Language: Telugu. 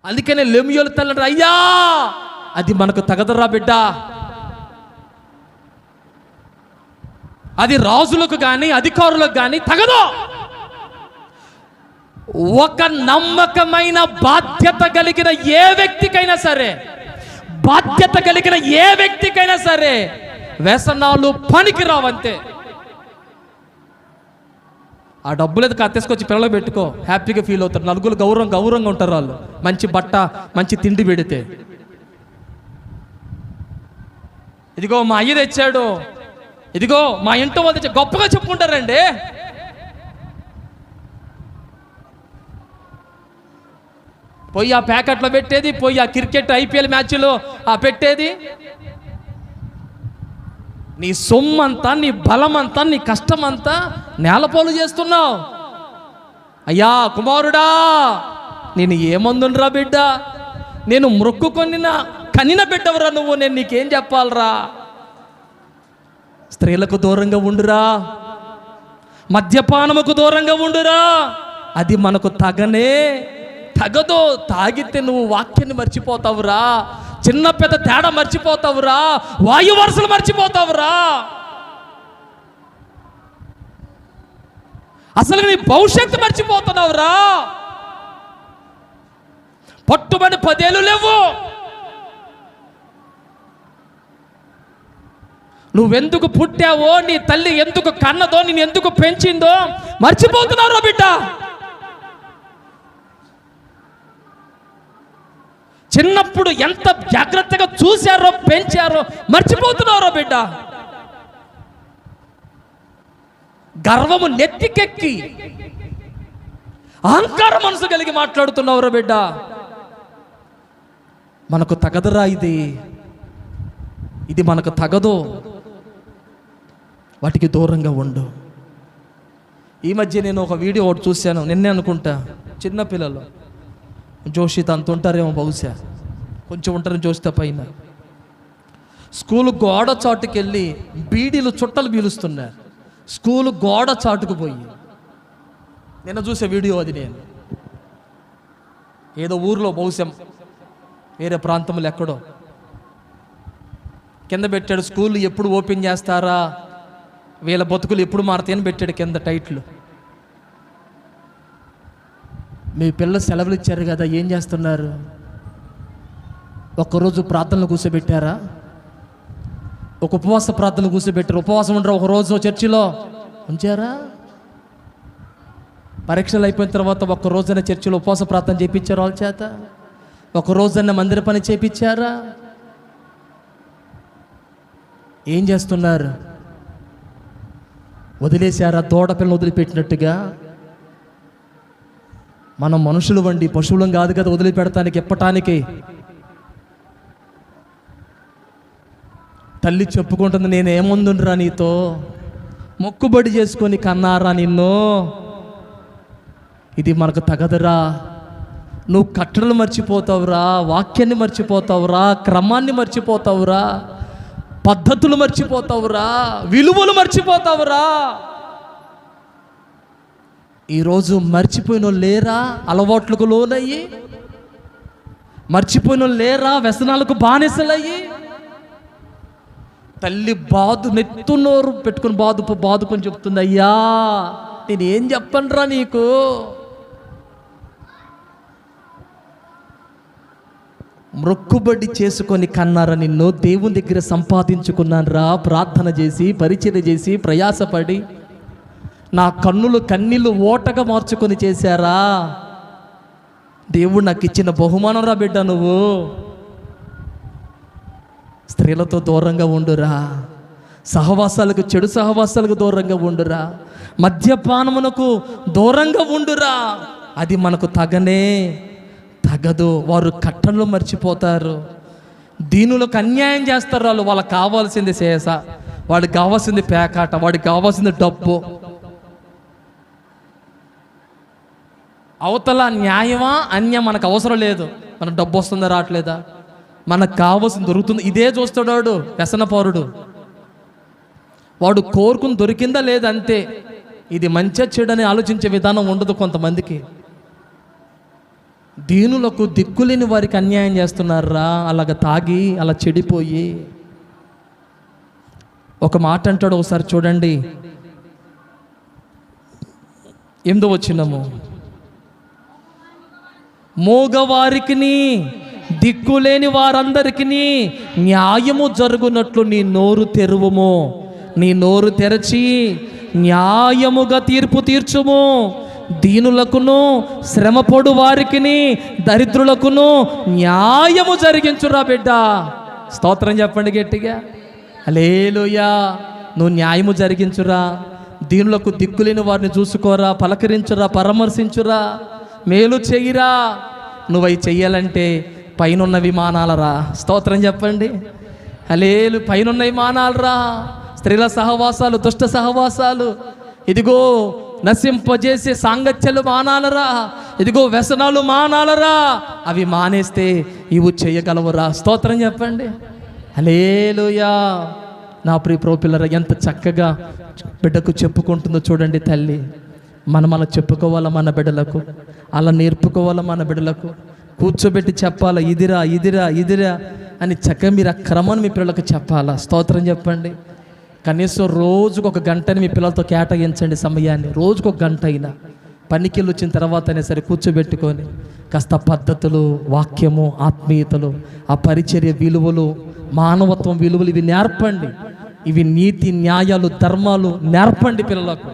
అందుకనే లెమియోలు తల్లి, అయ్యా అది మనకు తగదరా బిడ్డ, అది రాజులకు కానీ అధికారులకు కానీ తగదు. ఒక నమ్మకమైన బాధ్యత కలిగిన ఏ వ్యక్తికైనా సరే, బాధ్యత కలిగిన ఏ వ్యక్తికైనా సరే వ్యసనాలు పనికి రావంతే. ఆ డబ్బులు ఏదో కత్తేసుకొచ్చి పిల్లలు పెట్టుకో, హ్యాపీగా ఫీల్ అవుతారు, నలుగురు గౌరవంగా ఉంటారు వాళ్ళు. మంచి బట్ట మంచి తిండి పెడితే, ఇదిగో మా అయ్య తెచ్చాడు, ఇదిగో మా ఇంట్లో వాళ్ళు తెచ్చాడు, గొప్పగా చెప్పుకుంటారండి. పోయి ఆ ప్యాకెట్లో పెట్టేది, పోయి ఆ క్రికెట్ IPL మ్యాచ్లో పెట్టేది. నీ సొమ్మంతా, నీ బలమంతా, నీ కష్టమంతా నేలపోలు చేస్తున్నావు. అయ్యా కుమారుడా, నేను ఏమందునరా బిడ్డ, నేను మ్రొక్కుకొనిన కనిన బిడ్డవరా నువ్వు, నేను నీకేం చెప్పాలరా? స్త్రీలకు దూరంగా ఉండురా, మద్యపానముకు దూరంగా ఉండురా, అది మనకు తగదో. తాగితే నువ్వు వాక్యాన్ని మర్చిపోతావురా, చిన్న పెద్ద తేడా మర్చిపోతావురా, వాయు వరుసలు మర్చిపోతావురా, అసలు నీ భవిష్యత్తు మర్చిపోతున్నావురా. పట్టుబడి 10 ఏళ్ళు లేవు, నువ్వెందుకు పుట్టావో, నీ తల్లి ఎందుకు కన్నదో, నేను ఎందుకు పెంచిందో మర్చిపోతున్నావురా బిడ్డ. చిన్నప్పుడు ఎంత జాగ్రత్తగా చూశారో, పెంచారో మర్చిపోతున్నారో బిడ్డ. గర్వము నెత్తికెక్కి అహంకార మనసు కలిగి మాట్లాడుతున్నావురా బిడ్డ. మనకు తగదురా, ఇది మనకు తగదు. వాటికి దూరంగా ఉండు. ఈ మధ్య నేను ఒక వీడియో ఒకటి చూశాను, నిన్నే అనుకుంటా. చిన్నపిల్లలు జోషిత అంత ఉంటారేమో, బహుశా కొంచెం ఉంటారు జోషిత పైన. స్కూలు గోడ చాటుకు వెళ్ళి బీడీలు చుట్టలు పీలుస్తున్నారు. స్కూలు గోడ చాటుకు పోయి నిన్న చూసే వీడియో అది. నేను ఏదో ఊర్లో, బహుశా వేరే ప్రాంతంలో ఎక్కడో కింద పెట్టాడు, స్కూల్ ఎప్పుడు ఓపెన్ చేస్తారా, వీళ్ళ బతుకులు ఎప్పుడు మారుతాయని పెట్టాడు కింద టైటిల్. మీ పిల్లలు సెలవులు ఇచ్చారు కదా, ఏం చేస్తున్నారు? ఒక్కరోజు ప్రార్థనలు కూర్చోబెట్టారా? ఒక ఉపవాస ప్రార్థనలు కూర్చోబెట్టారు. ఉపవాసం ఉండరు ఒకరోజు చర్చిలో ఉంచారా? పరీక్షలు అయిపోయిన తర్వాత ఒక్కరోజైనా చర్చిలో ఉపవాస ప్రార్థన చేయించారు వాళ్ళ చేత? ఒకరోజైనా మందిర పని చేయించారా? ఏం చేస్తున్నారు? వదిలేశారా? దూడపిల్లని వదిలిపెట్టినట్టుగా. మనం మనుషులు వండి, పశువులం కాదు కదా వదిలిపెడటానికి, ఎప్పటానికి. తల్లి చెప్పుకుంటుంది, నేను ఏముందునరా నీతో, మొక్కుబడి చేసుకొని కన్నారా నిన్ను, ఇది మనకు తగదురా. నువ్వు కట్టడలు మర్చిపోతావురా, వాక్యాన్ని మర్చిపోతావురా, క్రమాన్ని మర్చిపోతావురా, పద్ధతులు మర్చిపోతావురా, విలువలు మర్చిపోతావురా. ఈరోజు మర్చిపోయిన లేరా? అలవాట్లకు లోనయ్యి మర్చిపోయిన లేరా? వ్యసనాలకు బానిసలయ్యి. తల్లి నెత్తునోరు పెట్టుకుని బాదుకొని చెప్తుంది, అయ్యా నేను ఏం చెప్పనురా నీకు? మ్రొక్కుబడి చేసుకొని కన్నారా నిన్ను, దేవుని దగ్గర సంపాదించుకున్నాను రా, ప్రార్థన చేసి, పరిచర్య చేసి, ప్రయాసపడి, నా కన్నీళ్ళు ఓటగా మార్చుకొని చేశారా? దేవుడు నాకు ఇచ్చిన బహుమానం రా బిడ్డ నువ్వు. స్త్రీలతో దూరంగా ఉండురా, సహవాసాలకు, చెడు సహవాసాలకు దూరంగా ఉండురా, మద్యపానమునకు దూరంగా ఉండురా. అది మనకు తగదు. వారు కట్టంలో మర్చిపోతారు, దీనులకు అన్యాయం చేస్తారు. వాళ్ళకి కావాల్సింది శేష, వాడికి కావాల్సింది పేకాట, వాడికి కావాల్సింది డబ్బు. అవతల న్యాయమా అన్యాయం మనకు అవసరం లేదు. మన డబ్బు వస్తుందా రావట్లేదా, మనకు కావాల్సింది దొరుకుతుంది, ఇదే చూస్తాడు వ్యసనపరుడు. వాడు కోరుకుని దొరికిందా లేదంతే. ఇది మంచి చెడని ఆలోచించే విధానం ఉండదు కొంతమందికి. దీనులకు దిక్కులేని వారికి అన్యాయం చేస్తున్నారా అలాగ తాగి అలా చెడిపోయి. ఒక మాట అంటాడు ఒకసారి చూడండి, 8వ వచనము, మోగవారికిని దిక్కులేని వారందరికీ న్యాయము జరుగునట్లు నీ నోరు తెరువుము, నీ నోరు తెరచి న్యాయముగా తీర్పు తీర్చుము. దీనులకును శ్రమపడు వారికిని దరిద్రులకును న్యాయము జరిగించురా బిడ్డ. స్తోత్రం చెప్పండి గట్టిగా, హల్లెలూయా. నువ్వు న్యాయము జరిగించురా, దీనులకు దిక్కులేని వారిని చూసుకోరా, పలకరించురా, పరామర్శించురా, మేలు చెయ్యిరా. నువ్వై చెయ్యాలంటే పైనున్న విమానాలరా. స్తోత్రం చెప్పండి, హల్లెలూయా. పైనున్న విమానాలరా, స్త్రీల సహవాసాలు, దుష్ట సహవాసాలు, ఇదిగో నశింపజేసే సాంగత్యాలు మానాలరా, ఇదిగో వ్యసనాలు మానాలరా. అవి మానేస్తే ఇవి చేయగలవురా. స్తోత్రం చెప్పండి, హల్లెలూయా. నా ప్రియ ప్రోపిల్లరా, ఎంత చక్కగా బిడ్డకు చెప్పుకుంటుందో చూడండి తల్లి. మనం అలా చెప్పుకోవాలా మన బిడ్డలకు, అలా నేర్పుకోవాలా మన బిడ్డలకు, కూర్చోబెట్టి చెప్పాలా, ఇదిరా ఇదిరా ఇదిరా అని చక్కగా మీరు ఆ క్రమాన్ని మీ పిల్లలకు చెప్పాలా. స్తోత్రం చెప్పండి. కనీసం రోజుకు 1 గంటని మీ పిల్లలతో కేటాయించండి సమయాన్ని. రోజుకు 1 గంట అయినా పనికి వచ్చిన తర్వాత అయినా సరే కూర్చోబెట్టుకొని కాస్త పద్ధతులు, వాక్యము, ఆత్మీయతలు, ఆ పరిచర్య విలువలు, మానవత్వం విలువలు ఇవి నేర్పండి. ఇవి నీతి న్యాయాలు ధర్మాలు నేర్పండి పిల్లలకు.